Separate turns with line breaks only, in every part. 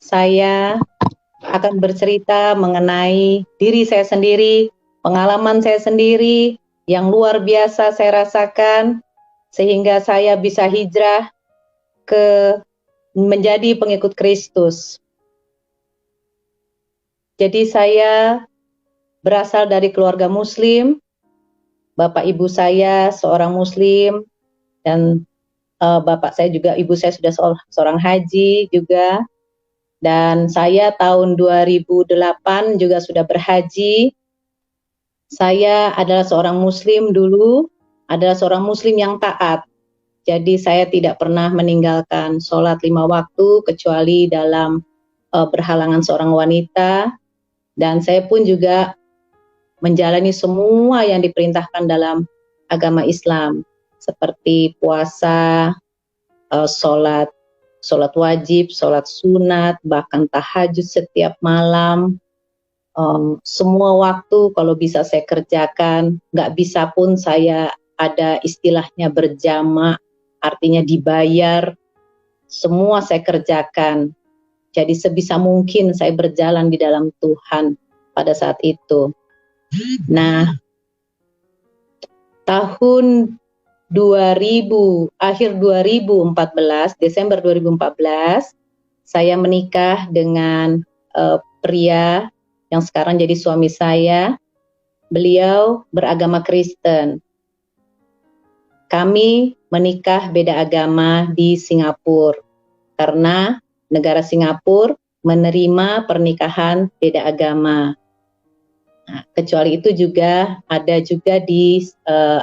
saya akan bercerita mengenai diri saya sendiri, pengalaman saya sendiri yang luar biasa saya rasakan, sehingga saya bisa hijrah ke menjadi pengikut Kristus. Jadi saya berasal dari keluarga Muslim, bapak ibu saya seorang Muslim, dan bapak saya juga, ibu saya sudah seorang haji juga, dan saya tahun 2008 juga sudah berhaji. Saya adalah seorang Muslim dulu, adalah seorang Muslim yang taat. Jadi saya tidak pernah meninggalkan sholat 5 waktu kecuali dalam berhalangan seorang wanita, dan saya pun juga menjalani semua yang diperintahkan dalam agama Islam, seperti puasa, sholat wajib, sholat sunat, bahkan tahajud setiap malam. Semua waktu kalau bisa saya kerjakan, nggak bisa pun saya ada istilahnya berjamaah, artinya dibayar, semua saya kerjakan. Jadi sebisa mungkin saya berjalan di dalam Tuhan pada saat itu. Nah, tahun 2000, akhir 2014, Desember 2014, saya menikah dengan pria yang sekarang jadi suami saya. Beliau beragama Kristen. Kami menikah beda agama di Singapura, karena negara Singapura menerima pernikahan beda agama. Nah, kecuali itu juga ada juga di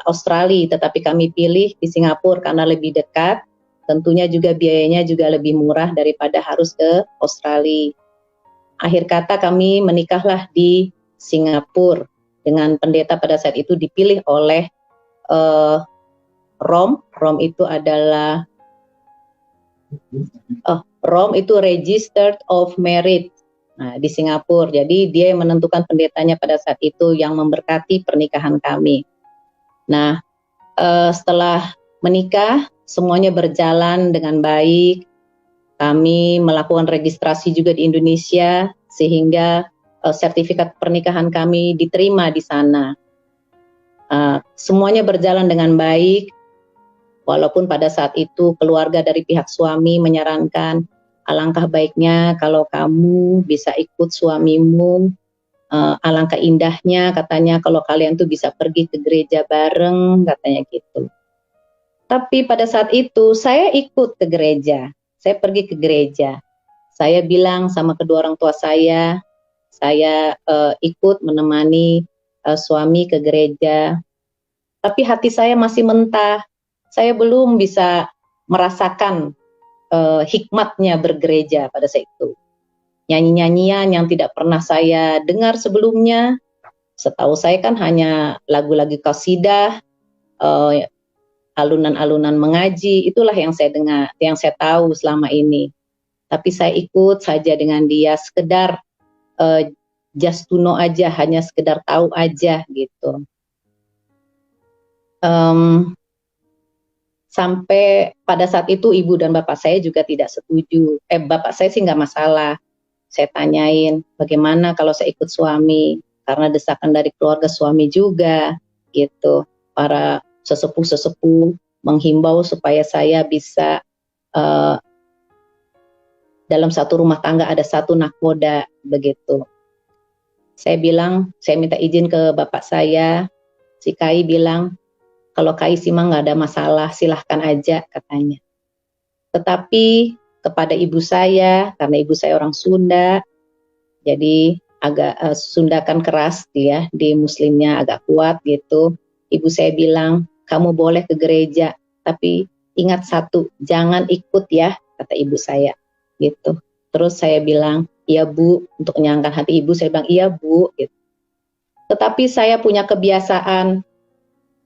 Australia, tetapi kami pilih di Singapura karena lebih dekat, tentunya juga biayanya juga lebih murah daripada harus ke Australia. Akhir kata kami menikahlah di Singapura dengan pendeta pada saat itu dipilih oleh ROM. ROM itu adalah ROM itu Registered of Marriage. Nah, di Singapura. Jadi dia yang menentukan pendetanya pada saat itu yang memberkati pernikahan kami. Nah, setelah menikah semuanya berjalan dengan baik. Kami melakukan registrasi juga di Indonesia sehingga sertifikat pernikahan kami diterima di sana. Semuanya berjalan dengan baik, walaupun pada saat itu keluarga dari pihak suami menyarankan alangkah baiknya kalau kamu bisa ikut suamimu, alangkah indahnya katanya kalau kalian tuh bisa pergi ke gereja bareng, katanya gitu. Tapi pada saat itu saya ikut ke gereja, saya pergi ke gereja. Saya bilang sama kedua orang tua saya ikut menemani suami ke gereja. Tapi hati saya masih mentah, saya belum bisa merasakan hikmatnya bergereja pada saat itu. Nyanyi-nyanyian yang tidak pernah saya dengar sebelumnya, setahu saya kan hanya lagu-lagu qasidah, alunan-alunan mengaji, itulah yang saya dengar, yang saya tahu selama ini. Tapi saya ikut saja dengan dia, sekedar just to know aja, hanya sekedar tahu aja gitu. Sampai pada saat itu ibu dan bapak saya juga tidak setuju. Bapak saya sih nggak masalah. Saya tanyain bagaimana kalau saya ikut suami, karena desakan dari keluarga suami juga gitu. Para sesepuh-sesepuh menghimbau supaya saya bisa dalam satu rumah tangga ada satu nakoda begitu. Saya bilang, saya minta izin ke bapak saya. Si Kai bilang, kalau Kai Simang nggak ada masalah, silahkan aja katanya. Tetapi kepada ibu saya, karena ibu saya orang Sunda, jadi agak Sunda kan keras dia, di Muslimnya agak kuat gitu. Ibu saya bilang, kamu boleh ke gereja, tapi ingat satu, jangan ikut ya, kata ibu saya gitu. Terus saya bilang, iya Bu, untuk menyenangkan hati ibu, saya bilang iya Bu gitu. Tetapi saya punya kebiasaan.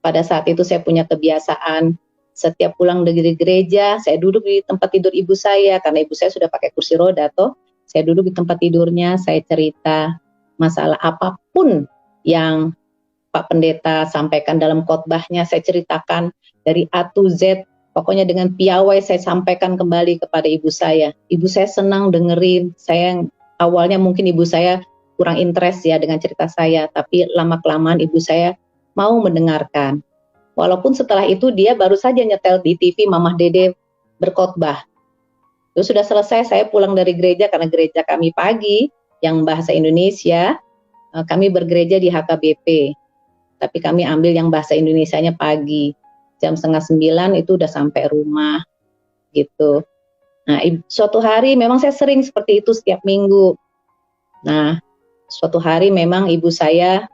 Pada saat itu saya punya kebiasaan, setiap pulang dari gereja, saya duduk di tempat tidur ibu saya, karena ibu saya sudah pakai kursi roda toh. Saya duduk di tempat tidurnya, saya cerita masalah apapun yang Pak Pendeta sampaikan dalam khotbahnya, saya ceritakan dari A to Z Pokoknya dengan piawai saya sampaikan kembali kepada ibu saya. Ibu saya senang dengerin. Saya awalnya mungkin ibu saya kurang interest ya dengan cerita saya, tapi lama-kelamaan ibu saya mau mendengarkan. Walaupun setelah itu dia baru saja nyetel di TV Mamah Dede berkhotbah. Itu sudah selesai, saya pulang dari gereja karena gereja kami pagi yang bahasa Indonesia, kami bergereja di HKBP. Tapi kami ambil yang bahasa Indonesianya pagi. Jam 8:30 itu udah sampai rumah gitu. Nah, suatu hari memang saya sering seperti itu setiap minggu. Nah, suatu hari memang ibu saya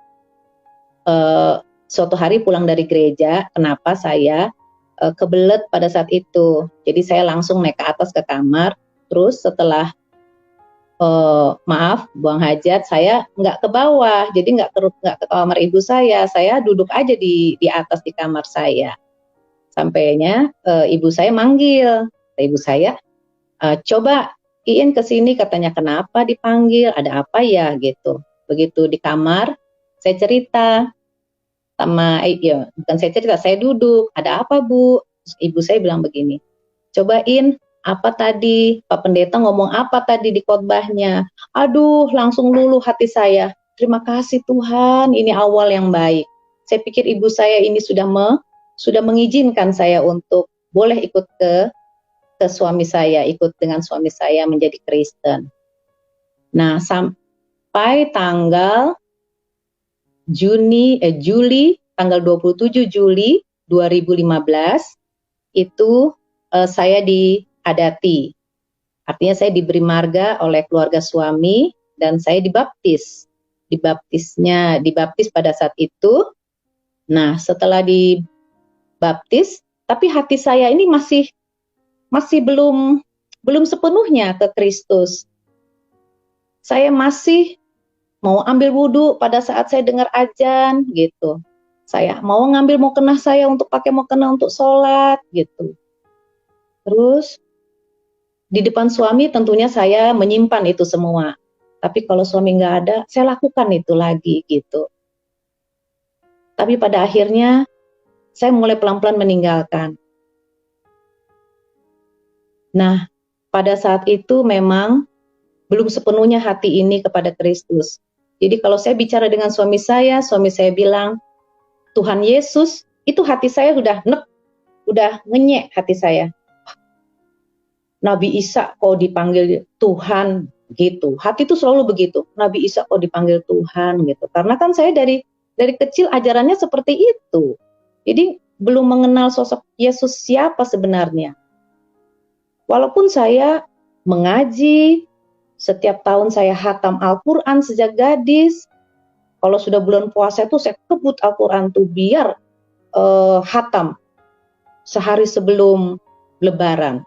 suatu hari pulang dari gereja, kenapa saya kebelet pada saat itu. Jadi saya langsung naik ke atas ke kamar, terus setelah maaf, buang hajat, saya nggak ke bawah, jadi nggak ke kamar ibu saya duduk aja di atas di kamar saya. Sampainya ibu saya manggil, ibu saya, coba Iin kesini, katanya kenapa dipanggil, ada apa ya gitu. Begitu di kamar, saya cerita sama, ya bukan saya cerita, saya duduk, ada apa Bu? Terus ibu saya bilang begini, cobain apa tadi, Pak Pendeta ngomong apa tadi di khotbahnya. Aduh, langsung luluh hati saya. Terima kasih Tuhan, ini awal yang baik. Saya pikir ibu saya ini sudah mengizinkan saya untuk boleh ikut ke suami saya, ikut dengan suami saya menjadi Kristen. Nah, sampai tanggal Juli tanggal 27 Juli 2015 itu saya dihadati. Artinya saya diberi marga oleh keluarga suami dan saya dibaptis. Dibaptis pada saat itu. Nah, setelah dibaptis, tapi hati saya ini masih belum sepenuhnya ke Kristus. Saya masih mau ambil wudhu pada saat saya dengar azan gitu. Saya mau ngambil mukena saya untuk pakai mukena untuk sholat gitu. Terus di depan suami tentunya saya menyimpan itu semua. Tapi kalau suami nggak ada, saya lakukan itu lagi gitu. Tapi pada akhirnya saya mulai pelan-pelan meninggalkan. Nah, pada saat itu memang belum sepenuhnya hati ini kepada Kristus. Jadi kalau saya bicara dengan suami saya bilang, Tuhan Yesus, itu hati saya udah ngenyek hati saya. Nabi Isa kok dipanggil Tuhan gitu. Hati itu selalu begitu. Nabi Isa kok dipanggil Tuhan gitu. Karena kan saya dari kecil ajarannya seperti itu. Jadi belum mengenal sosok Yesus siapa sebenarnya. Walaupun saya mengaji, setiap tahun saya hatam Al-Quran sejak gadis. Kalau sudah bulan puasa itu saya kebut Al-Quran tuh biar hatam sehari sebelum Lebaran.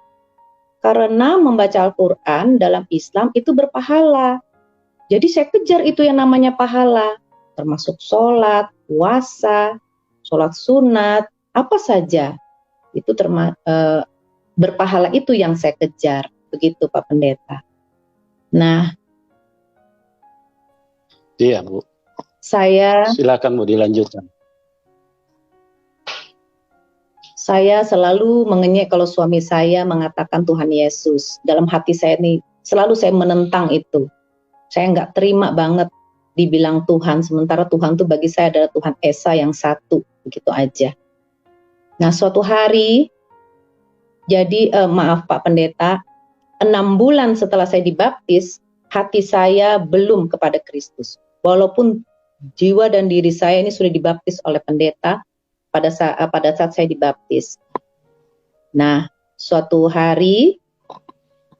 Karena membaca Al-Quran dalam Islam itu berpahala. Jadi saya kejar itu yang namanya pahala. Termasuk sholat, puasa, sholat sunat, apa saja. Itu berpahala itu yang saya kejar. Begitu Pak Pendeta. Nah,
iya Bu. Silakan Bu dilanjutkan.
Saya selalu mengenyek kalau suami saya mengatakan Tuhan Yesus. Dalam hati saya ini selalu saya menentang itu. Saya nggak terima banget dibilang Tuhan, sementara Tuhan itu bagi saya adalah Tuhan Esa yang satu, begitu aja. Nah, suatu hari, maaf Pak Pendeta, 6 bulan setelah saya dibaptis, hati saya belum kepada Kristus. Walaupun jiwa dan diri saya ini sudah dibaptis oleh pendeta pada saat saya dibaptis. Nah, suatu hari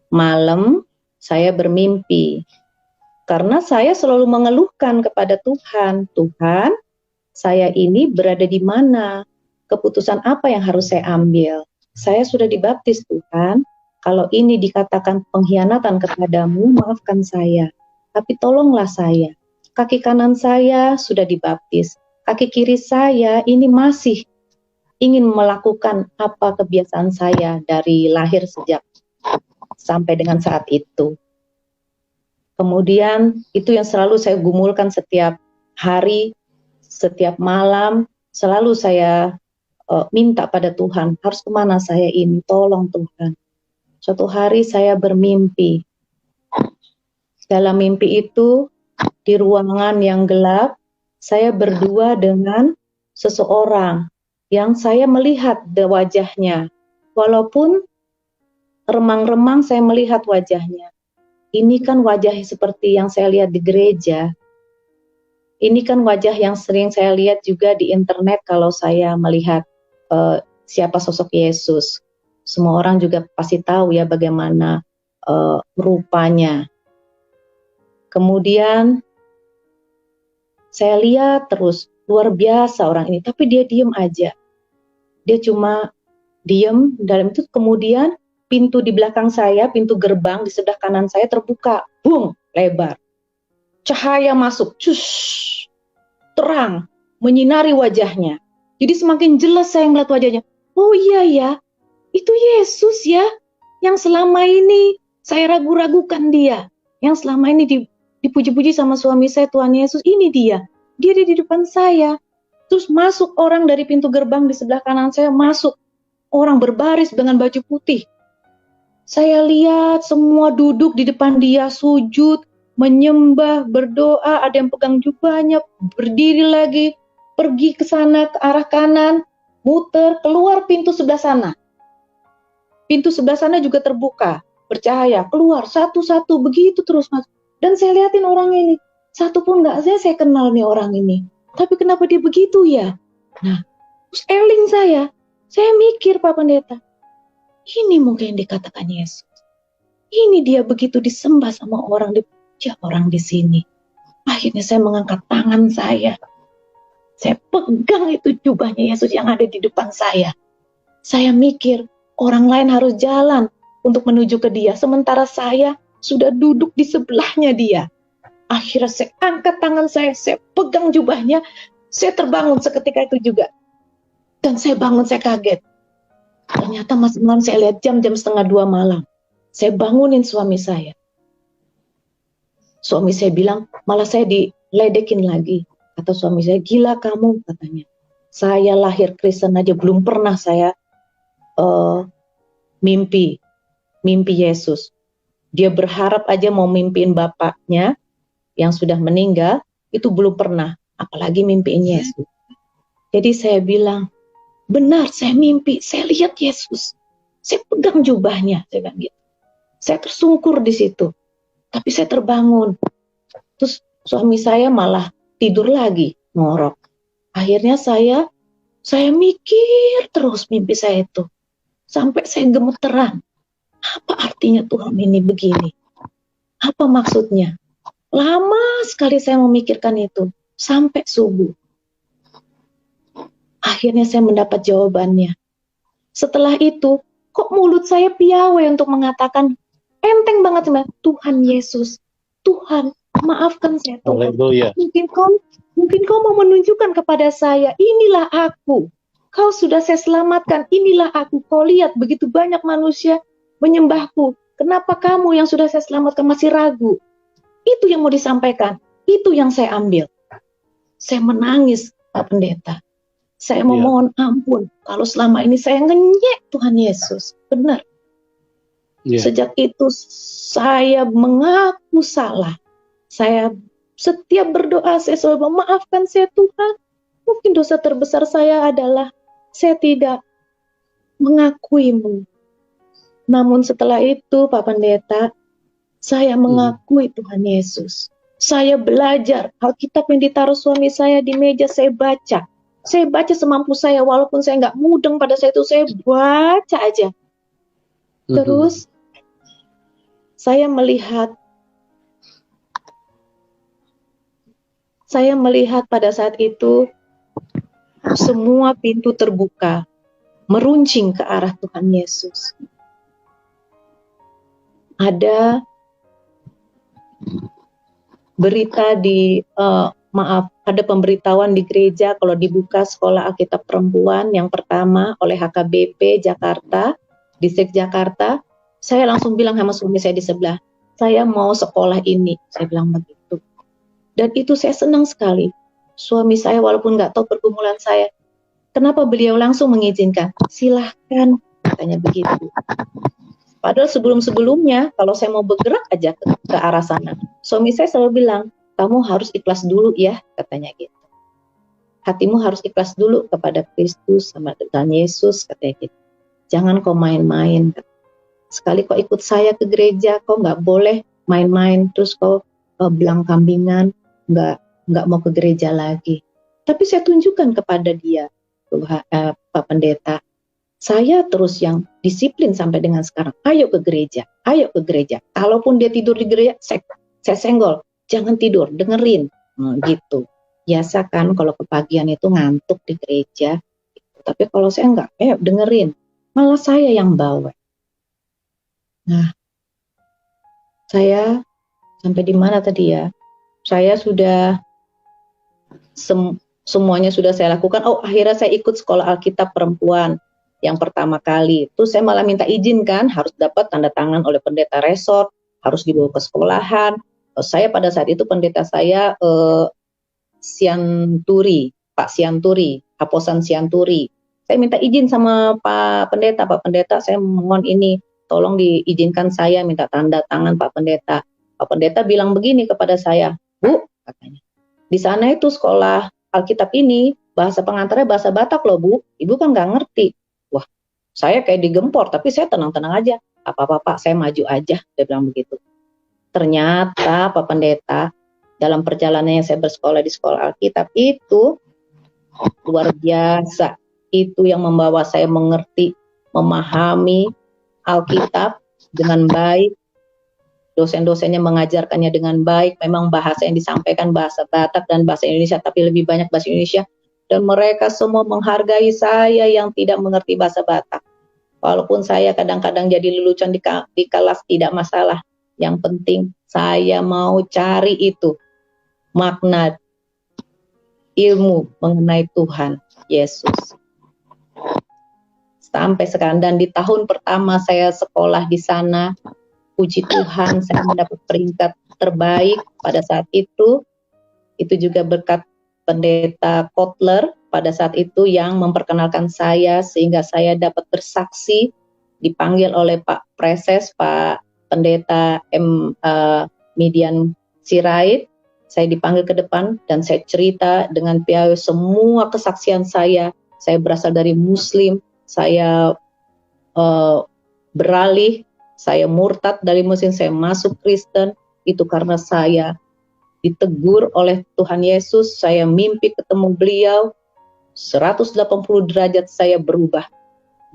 malam saya bermimpi. Karena saya selalu mengeluhkan kepada Tuhan, Tuhan, saya ini berada di mana? Keputusan apa yang harus saya ambil? Saya sudah dibaptis Tuhan. Kalau ini dikatakan pengkhianatan kepadamu, maafkan saya. Tapi tolonglah saya. Kaki kanan saya sudah dibaptis. Kaki kiri saya ini masih ingin melakukan apa kebiasaan saya dari lahir sejak sampai dengan saat itu. Kemudian itu yang selalu saya gumulkan setiap hari, setiap malam. Selalu saya minta pada Tuhan, harus kemana saya ini, tolong Tuhan. Suatu hari saya bermimpi. Dalam mimpi itu, di ruangan yang gelap, saya berdua dengan seseorang yang saya melihat wajahnya. Walaupun remang-remang saya melihat wajahnya. Ini kan wajah seperti yang saya lihat di gereja. Ini kan wajah yang sering saya lihat juga di internet kalau saya melihat siapa sosok Yesus. Semua orang juga pasti tahu ya bagaimana rupanya. Kemudian saya lihat terus, luar biasa orang ini, tapi dia diem aja. Dia cuma diem dalam itu. Kemudian pintu di belakang saya, pintu gerbang di sebelah kanan saya terbuka, bung, lebar. Cahaya masuk, cus, terang, menyinari wajahnya. Jadi semakin jelas saya melihat wajahnya. Oh iya ya, itu Yesus ya, yang selama ini saya ragu-ragukan dia. Yang selama ini dipuji-puji sama suami saya, Tuhan Yesus, ini dia. Dia di depan saya. Terus masuk orang dari pintu gerbang di sebelah kanan saya, masuk. Orang berbaris dengan baju putih. Saya lihat semua duduk di depan dia, sujud, menyembah, berdoa, ada yang pegang jubahnya, berdiri lagi, pergi ke sana, ke arah kanan, muter, keluar pintu sebelah sana. Pintu sebelah sana juga terbuka, bercahaya, keluar, satu-satu, begitu terus masuk. Dan saya lihatin orang ini, satu pun nggak saya kenal nih orang ini. Tapi kenapa dia begitu ya? Nah, terus eling saya mikir Pak Pendeta, ini mungkin yang dikatakan Yesus. Ini dia begitu disembah sama orang, dipuja orang di sini. Akhirnya saya mengangkat tangan saya pegang itu jubahnya Yesus yang ada di depan saya. Saya mikir, orang lain harus jalan untuk menuju ke dia, sementara saya sudah duduk di sebelahnya dia. Akhirnya saya angkat tangan saya pegang jubahnya, saya terbangun seketika itu juga. Dan saya bangun, saya kaget. Ternyata masih malam, saya lihat jam 1:30 malam. Saya bangunin suami saya. Suami saya bilang, malah saya diledekin lagi. Kata suami saya, gila kamu, katanya. Saya lahir Kristen aja, belum pernah saya mimpi Yesus. Dia berharap aja mau mimpiin bapaknya yang sudah meninggal, itu belum pernah, apalagi mimpiin Yesus. Jadi saya bilang, benar saya mimpi, saya lihat Yesus. Saya pegang jubahnya, saya bilang gitu. Saya tersungkur di situ, tapi saya terbangun. Terus suami saya malah tidur lagi, ngorok. Akhirnya saya mikir terus mimpi saya itu. Sampai saya gemeteran. Apa artinya Tuhan ini begini? Apa maksudnya? Lama sekali saya memikirkan itu. Sampai subuh. Akhirnya saya mendapat jawabannya. Setelah itu, kok mulut saya piawai untuk mengatakan, enteng banget sebenarnya, Tuhan Yesus, Tuhan, maafkan saya Tuhan. Mungkin kau mau menunjukkan kepada saya, inilah aku. Kau sudah saya selamatkan, inilah aku. Kau lihat begitu banyak manusia menyembahku. Kenapa kamu yang sudah saya selamatkan masih ragu? Itu yang mau disampaikan. Itu yang saya ambil. Saya menangis, Pak Pendeta. Saya memohon ampun kalau selama ini saya ngenyek Tuhan Yesus. Benar. Sejak itu saya mengaku salah. Saya setiap berdoa saya selalu memaafkan saya Tuhan. Mungkin dosa terbesar saya adalah saya tidak mengakuimu. Namun setelah itu Pak Pendeta, saya mengakui Tuhan Yesus. Saya belajar Alkitab yang ditaruh suami saya di meja, saya baca. Saya baca semampu saya, walaupun saya nggak mudeng pada saat itu, saya baca aja. Terus saya melihat pada saat itu semua pintu terbuka, meruncing ke arah Tuhan Yesus. Ada berita ada pemberitahuan di gereja kalau dibuka sekolah Alkitab perempuan yang pertama oleh HKBP Jakarta, Distrik Jakarta. Saya langsung bilang sama suami saya di sebelah, saya mau sekolah ini, saya bilang begitu. Dan itu saya senang sekali. Suami saya walaupun nggak tahu pergumulan saya, Kenapa beliau langsung mengizinkan? Silahkan, katanya begitu. Padahal sebelum-sebelumnya, kalau saya mau bergerak aja ke arah sana, suami saya selalu bilang, kamu harus ikhlas dulu ya, katanya gitu. Hatimu harus ikhlas dulu kepada Kristus sama Tuhan Yesus, katanya gitu. Jangan kau main-main. Sekali kau ikut saya ke gereja, kau nggak boleh main-main, terus kau belang kambingan, nggak mau ke gereja lagi. Tapi saya tunjukkan kepada dia, Pak Pendeta, saya terus yang disiplin sampai dengan sekarang. Ayo ke gereja, ayo ke gereja. Kalaupun dia tidur di gereja, saya senggol, jangan tidur, dengerin, gitu. Biasa kan kalau kepagian itu ngantuk di gereja. Tapi kalau saya enggak, ayo dengerin. Malah saya yang bawa. Nah, saya sampai di mana tadi ya? Saya sudah semuanya sudah saya lakukan. Oh, akhirnya saya ikut sekolah Alkitab perempuan yang pertama kali. Terus saya malah minta izin kan, harus dapat tanda tangan oleh pendeta resort, harus dibawa ke sekolahan. Saya pada saat itu pendeta saya Sianturi, Pak Sianturi, Haposan Sianturi. Saya minta izin sama Pak Pendeta saya mohon ini, tolong diizinkan saya minta tanda tangan Pak Pendeta. Pak Pendeta bilang begini kepada saya, Bu, katanya, di sana itu sekolah Alkitab ini, bahasa pengantarnya bahasa Batak loh Bu, Ibu kan nggak ngerti. Wah, saya kayak digempor, tapi saya tenang-tenang aja. Apa-apa Pak, saya maju aja, dia bilang begitu. Ternyata Pak Pendeta, dalam perjalanannya saya bersekolah di sekolah Alkitab itu luar biasa. Itu yang membawa saya mengerti, memahami Alkitab dengan baik. Dosen-dosennya mengajarkannya dengan baik. Memang bahasa yang disampaikan bahasa Batak dan bahasa Indonesia, tapi lebih banyak bahasa Indonesia. Dan mereka semua menghargai saya yang tidak mengerti bahasa Batak. Walaupun saya kadang-kadang jadi lelucon di kelas, tidak masalah. Yang penting saya mau cari itu makna ilmu mengenai Tuhan Yesus. Sampai sekarang, dan di tahun pertama saya sekolah di sana, puji Tuhan saya mendapat peringkat terbaik pada saat itu. Itu juga berkat Pendeta Kotler pada saat itu yang memperkenalkan saya sehingga saya dapat bersaksi, dipanggil oleh Pak Preses, Pak Pendeta Midian Sirait. Saya dipanggil ke depan dan saya cerita dengan piawai semua kesaksian saya. Saya berasal dari Muslim, saya beralih, saya murtad dari Muslim, saya masuk Kristen. Itu karena saya ditegur oleh Tuhan Yesus, saya mimpi ketemu beliau, 180 derajat saya berubah.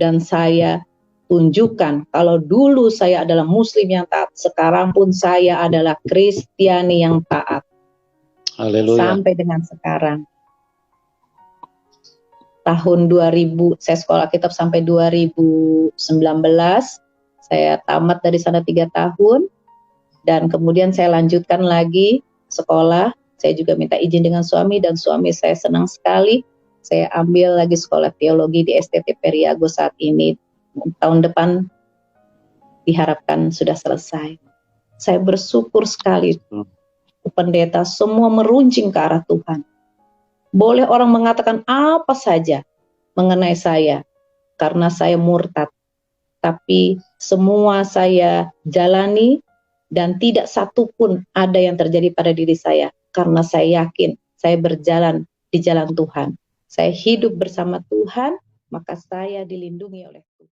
Dan saya tunjukkan kalau dulu saya adalah Muslim yang taat, sekarang pun saya adalah Kristiani yang taat. Haleluya. Sampai dengan sekarang. Tahun 2000 saya sekolah kitab sampai 2019, saya tamat dari sana 3 tahun, dan kemudian saya lanjutkan lagi sekolah. Saya juga minta izin dengan suami, dan suami saya senang sekali. Saya ambil lagi sekolah teologi di STT Periago saat ini. Tahun depan diharapkan sudah selesai. Saya bersyukur sekali, pendeta, semua meruncing ke arah Tuhan. Boleh orang mengatakan apa saja mengenai saya, karena saya murtad. Tapi semua saya jalani, dan tidak satu pun ada yang terjadi pada diri saya. Karena saya yakin saya berjalan di jalan Tuhan. Saya hidup bersama Tuhan, maka saya dilindungi oleh Tuhan.